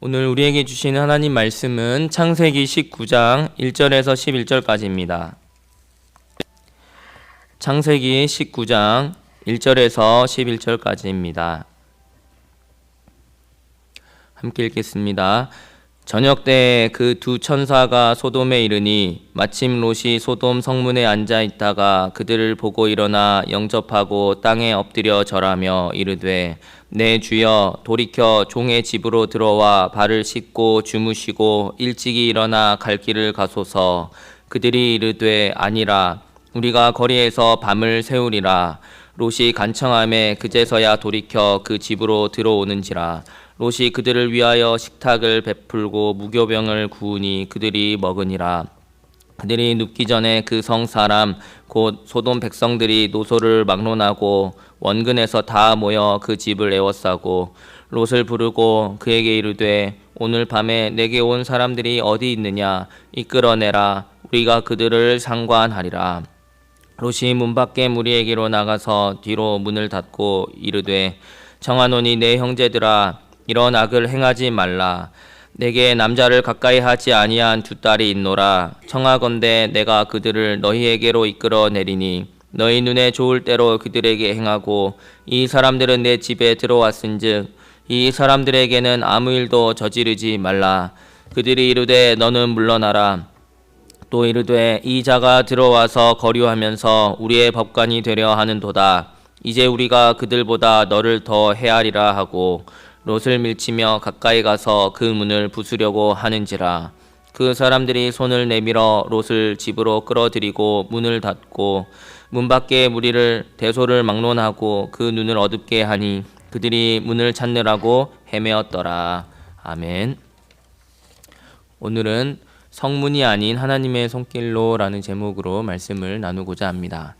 오늘 우리에게 주시는 하나님 말씀은 창세기 19장 1절에서 11절까지입니다. 창세기 19장 1절에서 11절까지입니다. 함께 읽겠습니다. 저녁 때에 그 두 천사가 소돔에 이르니 마침 롯이 소돔 성문에 앉아 있다가 그들을 보고 일어나 영접하고 땅에 엎드려 절하며 이르되 내 주여 돌이켜 종의 집으로 들어와 발을 씻고 주무시고 일찍이 일어나 갈 길을 가소서. 그들이 이르되 아니라 우리가 거리에서 밤을 새우리라. 롯이 간청하매 그제서야 돌이켜 그 집으로 들어오는지라. 롯이 그들을 위하여 식탁을 베풀고 무교병을 구우니 그들이 먹으니라. 그들이 눕기 전에 그 성 사람 곧 소돔 백성들이 노소를 막론하고 원근에서 다 모여 그 집을 에워싸고 롯을 부르고 그에게 이르되 오늘 밤에 내게 온 사람들이 어디 있느냐 이끌어내라. 우리가 그들을 상관하리라. 롯이 문 밖에 무리에게로 나가서 뒤로 문을 닫고 이르되 청하노니 내 형제들아 이런 악을 행하지 말라. 내게 남자를 가까이 하지 아니한 두 딸이 있노라. 청하건대 내가 그들을 너희에게로 이끌어 내리니 너희 눈에 좋을 대로 그들에게 행하고 이 사람들은 내 집에 들어왔은즉 이 사람들에게는 아무 일도 저지르지 말라. 그들이 이르되 너는 물러나라. 또 이르되 이 자가 들어와서 거류하면서 우리의 법관이 되려 하는도다. 이제 우리가 그들보다 너를 더 헤아리라 하고 롯을 밀치며 가까이 가서 그 문을 부수려고 하는지라. 그 사람들이 손을 내밀어 롯을 집으로 끌어들이고 문을 닫고 문 밖에 무리를 대소를 막론하고 그 눈을 어둡게 하니 그들이 문을 찾느라고 헤매었더라. 아멘. 오늘은 성문이 아닌 하나님의 손길로라는 제목으로 말씀을 나누고자 합니다.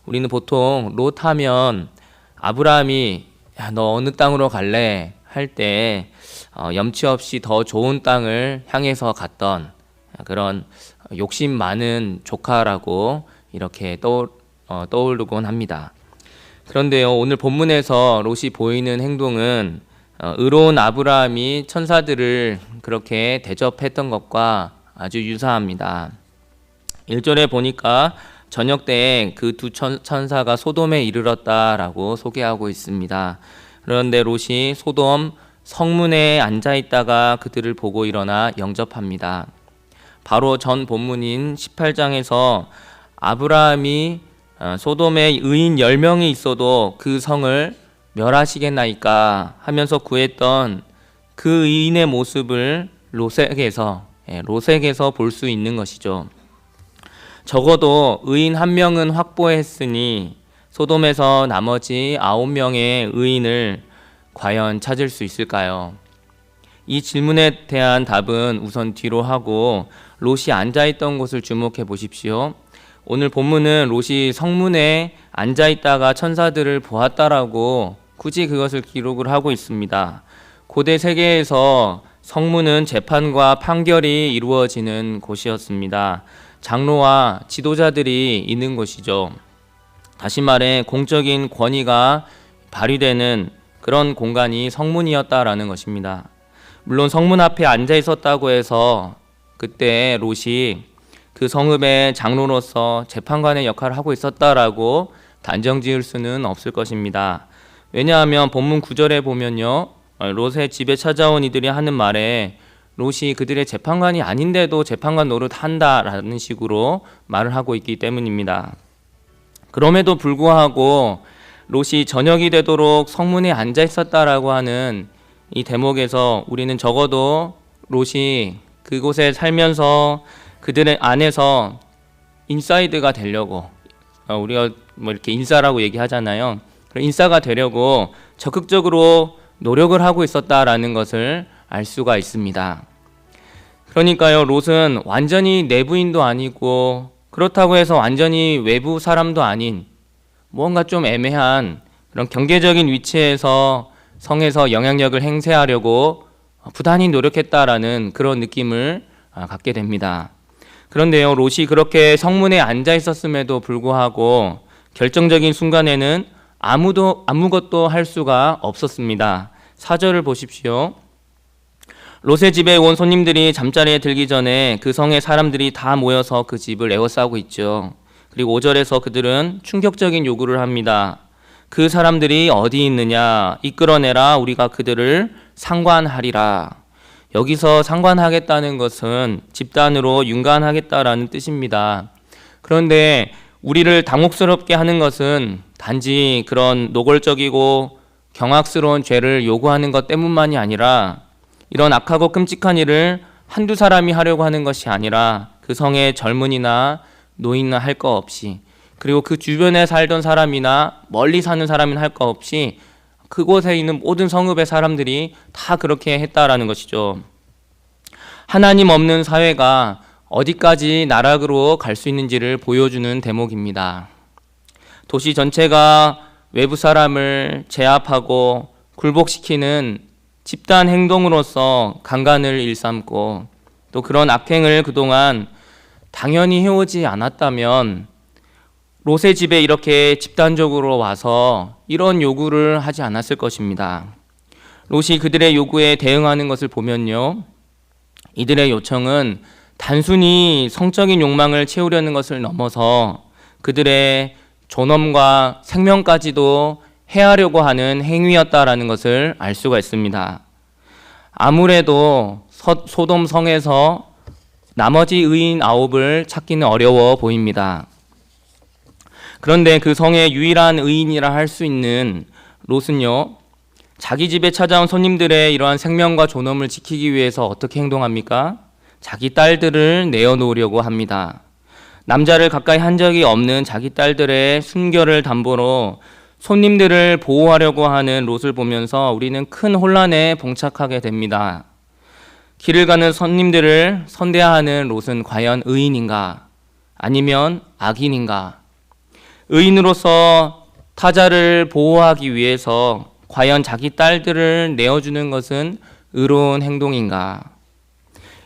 우리는 보통 롯 하면 아브라함이 야, 너 어느 땅으로 갈래? 할 때 염치 없이 더 좋은 땅을 향해서 갔던 그런 욕심 많은 조카라고 이렇게 떠오르곤 합니다. 그런데요, 오늘 본문에서 롯이 보이는 행동은 의로운 아브라함이 천사들을 그렇게 대접했던 것과 아주 유사합니다. 1절에 보니까 저녁 때에 그 두 천사가 소돔에 이르렀다라고 소개하고 있습니다. 그런데 롯이 소돔 성문에 앉아 있다가 그들을 보고 일어나 영접합니다. 바로 전 본문인 18장에서 아브라함이 소돔에 의인 10명이 있어도 그 성을 멸하시겠나이까 하면서 구했던 그 의인의 모습을 롯에게서 볼 수 있는 것이죠. 적어도 의인 한 명은 확보했으니 소돔에서 나머지 9명의 의인을 과연 찾을 수 있을까요? 이 질문에 대한 답은 우선 뒤로 하고 롯이 앉아있던 곳을 주목해 보십시오. 오늘 본문은 롯이 성문에 앉아있다가 천사들을 보았다라고 굳이 그것을 기록을 하고 있습니다. 고대 세계에서 성문은 재판과 판결이 이루어지는 곳이었습니다. 장로와 지도자들이 있는 곳이죠. 다시 말해 공적인 권위가 발휘되는 그런 공간이 성문이었다라는 것입니다. 물론 성문 앞에 앉아 있었다고 해서 그때 롯이 그 성읍의 장로로서 재판관의 역할을 하고 있었다라고 단정 지을 수는 없을 것입니다. 왜냐하면 본문 9절에 보면요, 롯의 집에 찾아온 이들이 하는 말에 롯이 그들의 재판관이 아닌데도 재판관 노릇 한다라는 식으로 말을 하고 있기 때문입니다. 그럼에도 불구하고 롯이 저녁이 되도록 성문에 앉아 있었다라고 하는 이 대목에서 우리는 적어도 롯이 그곳에 살면서 그들의 안에서 인사이드가 되려고, 우리가 뭐 이렇게 인싸라고 얘기하잖아요. 인싸가 되려고 적극적으로 노력을 하고 있었다라는 것을 알 수가 있습니다. 그러니까요, 롯은 완전히 내부인도 아니고 그렇다고 해서 완전히 외부 사람도 아닌 뭔가 좀 애매한 그런 경계적인 위치에서 성에서 영향력을 행사하려고 부단히 노력했다라는 그런 느낌을 갖게 됩니다. 그런데요, 롯이 그렇게 성문에 앉아 있었음에도 불구하고 결정적인 순간에는 아무것도 할 수가 없었습니다. 4절을 보십시오. 롯의 집에 온 손님들이 잠자리에 들기 전에 그 성의 사람들이 다 모여서 그 집을 에워싸고 있죠. 그리고 5절에서 그들은 충격적인 요구를 합니다. 그 사람들이 어디 있느냐? 이끌어내라. 우리가 그들을 상관하리라. 여기서 상관하겠다는 것은 집단으로 윤관하겠다라는 뜻입니다. 그런데 우리를 당혹스럽게 하는 것은 단지 그런 노골적이고 경악스러운 죄를 요구하는 것 때문만이 아니라 이런 악하고 끔찍한 일을 한두 사람이 하려고 하는 것이 아니라 그 성의 젊은이나 노인이나 할 거 없이, 그리고 그 주변에 살던 사람이나 멀리 사는 사람이나 할 거 없이 그곳에 있는 모든 성읍의 사람들이 다 그렇게 했다라는 것이죠. 하나님 없는 사회가 어디까지 나락으로 갈 수 있는지를 보여주는 대목입니다. 도시 전체가 외부 사람을 제압하고 굴복시키는 집단 행동으로서 강간을 일삼고 또 그런 악행을 그동안 당연히 해오지 않았다면 롯의 집에 이렇게 집단적으로 와서 이런 요구를 하지 않았을 것입니다. 롯이 그들의 요구에 대응하는 것을 보면요, 이들의 요청은 단순히 성적인 욕망을 채우려는 것을 넘어서 그들의 존엄과 생명까지도 해하려고 하는 행위였다라는 것을 알 수가 있습니다. 아무래도 소돔 성에서 나머지 의인 9을 찾기는 어려워 보입니다. 그런데 그 성의 유일한 의인이라 할 수 있는 롯은요, 자기 집에 찾아온 손님들의 이러한 생명과 존엄을 지키기 위해서 어떻게 행동합니까? 자기 딸들을 내어놓으려고 합니다. 남자를 가까이 한 적이 없는 자기 딸들의 순결을 담보로 손님들을 보호하려고 하는 롯을 보면서 우리는 큰 혼란에 봉착하게 됩니다. 길을 가는 손님들을 선대하는 롯은 과연 의인인가? 아니면 악인인가? 의인으로서 타자를 보호하기 위해서 과연 자기 딸들을 내어주는 것은 의로운 행동인가?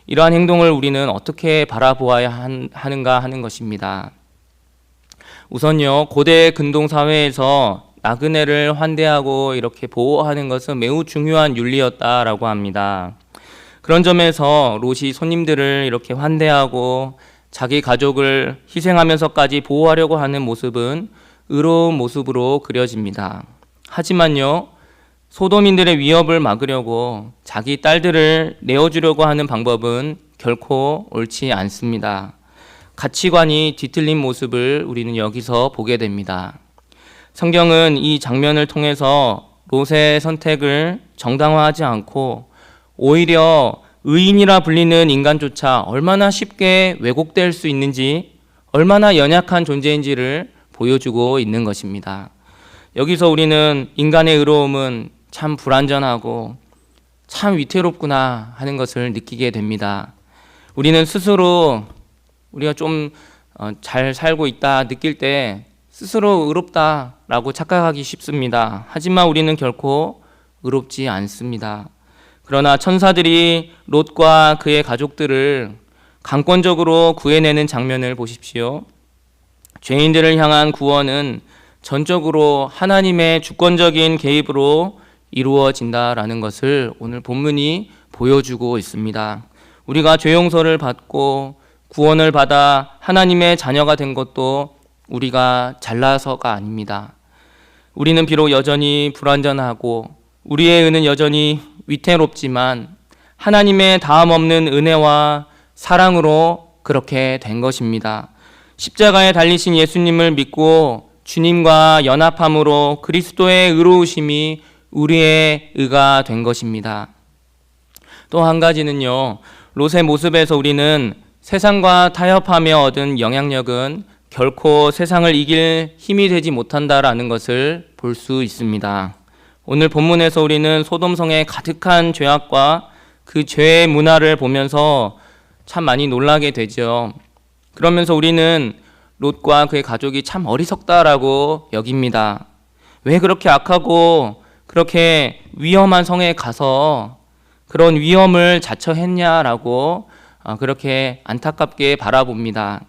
이러한 행동을 우리는 어떻게 바라보아야 하는가 하는 것입니다. 우선요, 고대 근동 사회에서 나그네를 환대하고 이렇게 보호하는 것은 매우 중요한 윤리였다라고 합니다. 그런 점에서 롯이 손님들을 이렇게 환대하고 자기 가족을 희생하면서까지 보호하려고 하는 모습은 의로운 모습으로 그려집니다. 하지만요, 소돔인들의 위협을 막으려고 자기 딸들을 내어주려고 하는 방법은 결코 옳지 않습니다. 가치관이 뒤틀린 모습을 우리는 여기서 보게 됩니다. 성경은 이 장면을 통해서 롯의 선택을 정당화하지 않고 오히려 의인이라 불리는 인간조차 얼마나 쉽게 왜곡될 수 있는지, 얼마나 연약한 존재인지를 보여주고 있는 것입니다. 여기서 우리는 인간의 의로움은 참 불완전하고 참 위태롭구나 하는 것을 느끼게 됩니다. 우리는 스스로 우리가 좀 잘 살고 있다 느낄 때 스스로 의롭다라고 착각하기 쉽습니다. 하지만 우리는 결코 의롭지 않습니다. 그러나 천사들이 롯과 그의 가족들을 강권적으로 구해내는 장면을 보십시오. 죄인들을 향한 구원은 전적으로 하나님의 주권적인 개입으로 이루어진다라는 것을 오늘 본문이 보여주고 있습니다. 우리가 죄 용서를 받고 구원을 받아 하나님의 자녀가 된 것도 우리가 잘나서가 아닙니다. 우리는 비록 여전히 불완전하고 우리의 의는 여전히 위태롭지만 하나님의 다함 없는 은혜와 사랑으로 그렇게 된 것입니다. 십자가에 달리신 예수님을 믿고 주님과 연합함으로 그리스도의 의로우심이 우리의 의가 된 것입니다. 또 한 가지는요, 롯의 모습에서 우리는 세상과 타협하며 얻은 영향력은 결코 세상을 이길 힘이 되지 못한다라는 것을 볼 수 있습니다. 오늘 본문에서 우리는 소돔성의 가득한 죄악과 그 죄의 문화를 보면서 참 많이 놀라게 되죠. 그러면서 우리는 롯과 그의 가족이 참 어리석다라고 여깁니다. 왜 그렇게 악하고 그렇게 위험한 성에 가서 그런 위험을 자처했냐라고 그렇게 안타깝게 바라봅니다.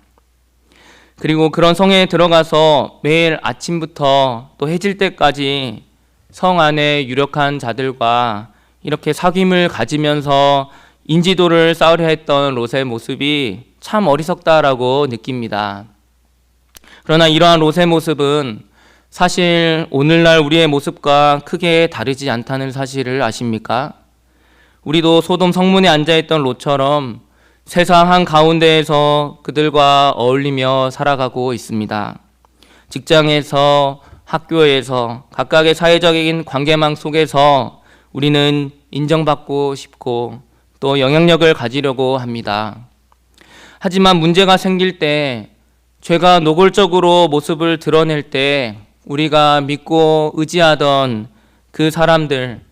그리고 그런 성에 들어가서 매일 아침부터 또 해질 때까지 성 안에 유력한 자들과 이렇게 사귐을 가지면서 인지도를 쌓으려 했던 롯의 모습이 참 어리석다라고 느낍니다. 그러나 이러한 롯의 모습은 사실 오늘날 우리의 모습과 크게 다르지 않다는 사실을 아십니까? 우리도 소돔 성문에 앉아있던 롯처럼 세상 한가운데에서 그들과 어울리며 살아가고 있습니다. 직장에서, 학교에서, 각각의 사회적인 관계망 속에서 우리는 인정받고 싶고 또 영향력을 가지려고 합니다. 하지만 문제가 생길 때, 죄가 노골적으로 모습을 드러낼 때 우리가 믿고 의지하던 그 사람들,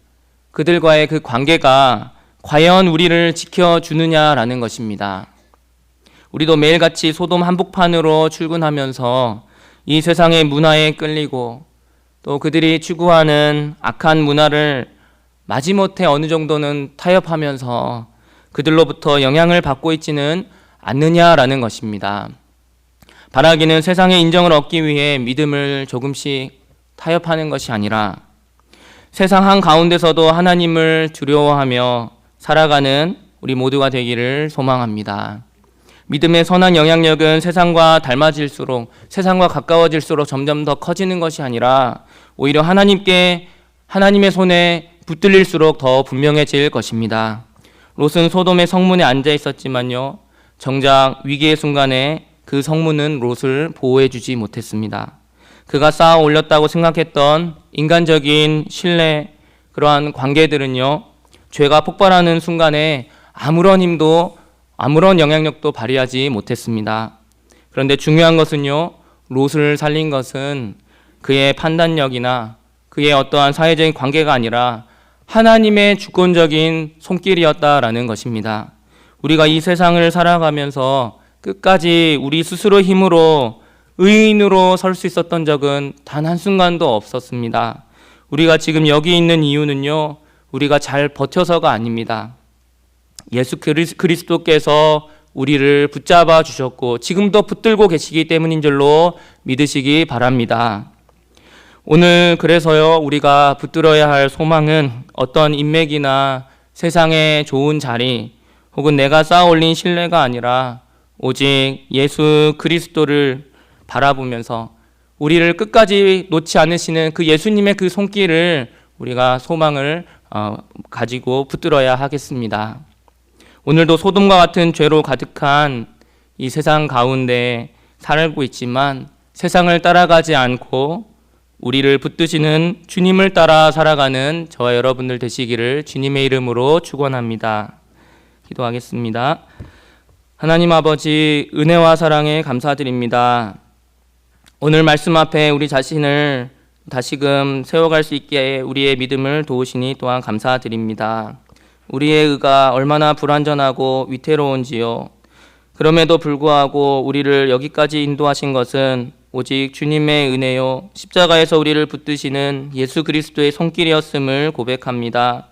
그들과의 그 관계가 과연 우리를 지켜주느냐라는 것입니다. 우리도 매일같이 소돔 한복판으로 출근하면서 이 세상의 문화에 끌리고 또 그들이 추구하는 악한 문화를 마지못해 어느 정도는 타협하면서 그들로부터 영향을 받고 있지는 않느냐라는 것입니다. 바라기는 세상의 인정을 얻기 위해 믿음을 조금씩 타협하는 것이 아니라 세상 한가운데서도 하나님을 두려워하며 살아가는 우리 모두가 되기를 소망합니다. 믿음의 선한 영향력은 세상과 닮아질수록, 세상과 가까워질수록 점점 더 커지는 것이 아니라 오히려 하나님의 손에 붙들릴수록 더 분명해질 것입니다. 롯은 소돔의 성문에 앉아 있었지만요, 정작 위기의 순간에 그 성문은 롯을 보호해주지 못했습니다. 그가 쌓아 올렸다고 생각했던 인간적인 신뢰, 그러한 관계들은요, 죄가 폭발하는 순간에 아무런 힘도 아무런 영향력도 발휘하지 못했습니다. 그런데 중요한 것은요, 롯을 살린 것은 그의 판단력이나 그의 어떠한 사회적인 관계가 아니라 하나님의 주권적인 손길이었다라는 것입니다. 우리가 이 세상을 살아가면서 끝까지 우리 스스로 힘으로 의인으로 설 수 있었던 적은 단 한순간도 없었습니다. 우리가 지금 여기 있는 이유는요, 우리가 잘 버텨서가 아닙니다. 예수 그리스도께서 우리를 붙잡아 주셨고 지금도 붙들고 계시기 때문인 줄로 믿으시기 바랍니다. 오늘 그래서요, 우리가 붙들어야 할 소망은 어떤 인맥이나 세상의 좋은 자리 혹은 내가 쌓아 올린 신뢰가 아니라 오직 예수 그리스도를 바라보면서 우리를 끝까지 놓지 않으시는 그 예수님의 그 손길을 우리가 소망을 가지고 붙들어야 하겠습니다. 오늘도 소돔과 같은 죄로 가득한 이 세상 가운데 살고 있지만 세상을 따라가지 않고 우리를 붙드시는 주님을 따라 살아가는 저와 여러분들 되시기를 주님의 이름으로 축원합니다. 기도하겠습니다. 하나님 아버지, 은혜와 사랑에 감사드립니다. 오늘 말씀 앞에 우리 자신을 다시금 세워갈 수 있게 우리의 믿음을 도우시니 또한 감사드립니다. 우리의 의가 얼마나 불완전하고 위태로운지요. 그럼에도 불구하고 우리를 여기까지 인도하신 것은 오직 주님의 은혜요, 십자가에서 우리를 붙드시는 예수 그리스도의 손길이었음을 고백합니다.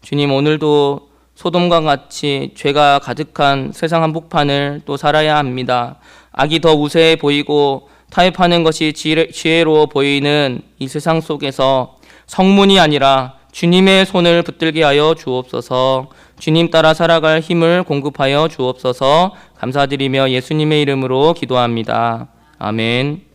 주님, 오늘도 소돔과 같이 죄가 가득한 세상 한복판을 또 살아야 합니다. 악이 더 우세해 보이고 타협하는 것이 지혜로워 보이는 이 세상 속에서 성문이 아니라 주님의 손을 붙들게 하여 주옵소서. 주님 따라 살아갈 힘을 공급하여 주옵소서. 감사드리며 예수님의 이름으로 기도합니다. 아멘.